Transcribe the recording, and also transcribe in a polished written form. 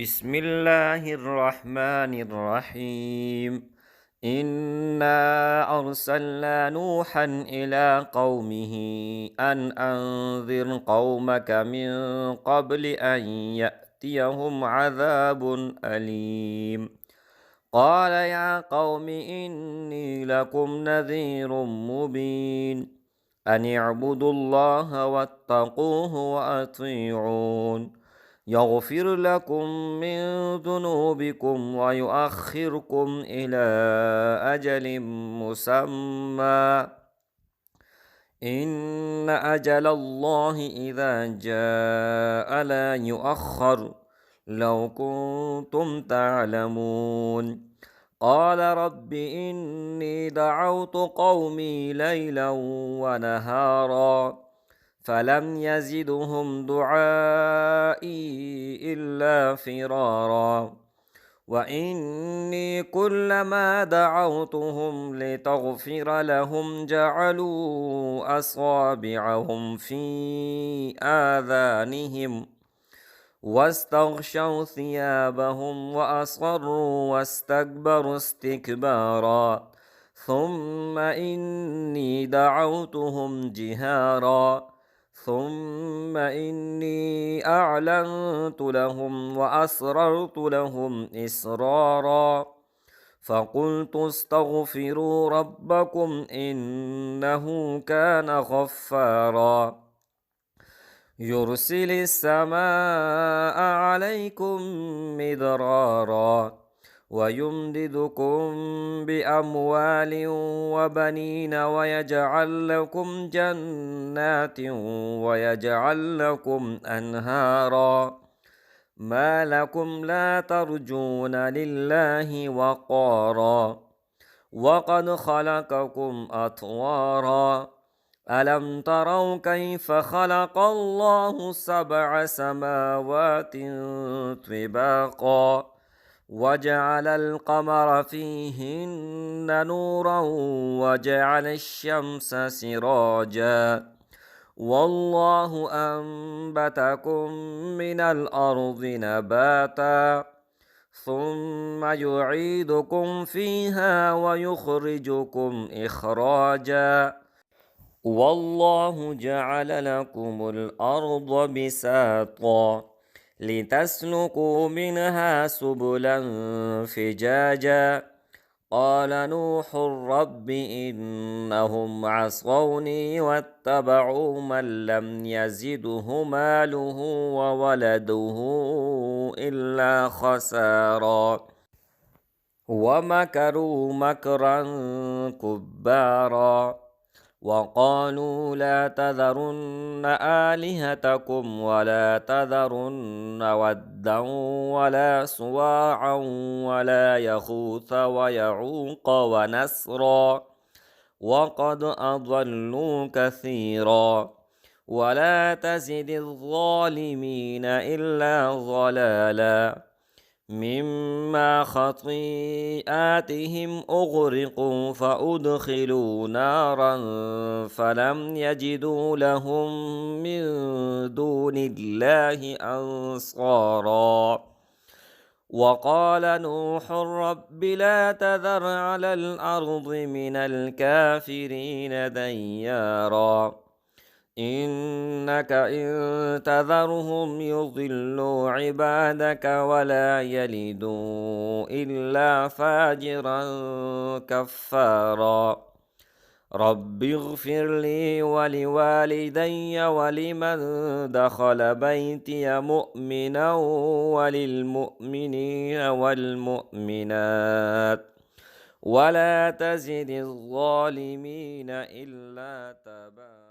Bismillahirrahmanirrahim. Inna arsalna Nuhan ila qaumihi an anzir qaumaka min qabli an ya'tiyahum azabun alim. Qala ya qaumi inni lakum nadhirum mubin. An i'budullaha wattaquhu wa ati'un. يغفر لكم من ذنوبكم ويؤخركم إلى أجل مسمى إن أجل الله إذا جاء لا يؤخر لو كنتم تعلمون قال رب إني دعوت قومي ليلا ونهارا فلم يزدهم دعائي إلا فرارا وإني كلما دعوتهم لتغفر لهم جعلوا أصابعهم في آذانهم واستغشوا ثيابهم وأصروا واستكبروا استكبارا ثم إني دعوتهم جهارا ثم إني أعلنت لهم وأسررت لهم إسرارا فقلت استغفروا ربكم إنه كان غفارا يرسل السماء عليكم مدرارا ويمددكم بأموال وبنين ويجعل لكم جنات ويجعل لكم أنهارا ما لكم لا ترجون لله وقارا وقد خلقكم أطوارا ألم تروا كيف خلق الله 7 سماوات طباقا وجعل القمر فيهن نورا وجعل الشمس سراجا والله أنبتكم من الأرض نباتا ثم يعيدكم فيها ويخرجكم إخراجا والله جعل لكم الأرض بساطا لتسلكوا منها سبلا فجاجا قال نوح رب إنهم عصوني واتبعوا من لم يزده ماله وولده إلا خسارا ومكروا مكرا كبارا وقالوا لا تذرن آلهتكم ولا تذرن ودا ولا سواعا ولا يغوث ويعوق ونسرا وقد أضلوا كثيرا ولا تزد الظالمين إلا ضلالا مما خطيئاتهم أغرقوا فأدخلوا نارا فلم يجدوا لهم من دون الله أنصارا وقال نوح رب لا تذر على الأرض من الكافرين ديارا إنك إن تذرهم يضلوا عبادك ولا يلدوا إلا فاجرا كفارا رب اغفر لي ولوالدي ولمن دخل بيتي مؤمنا وللمؤمنين والمؤمنات ولا تزد الظالمين إلا تبارا.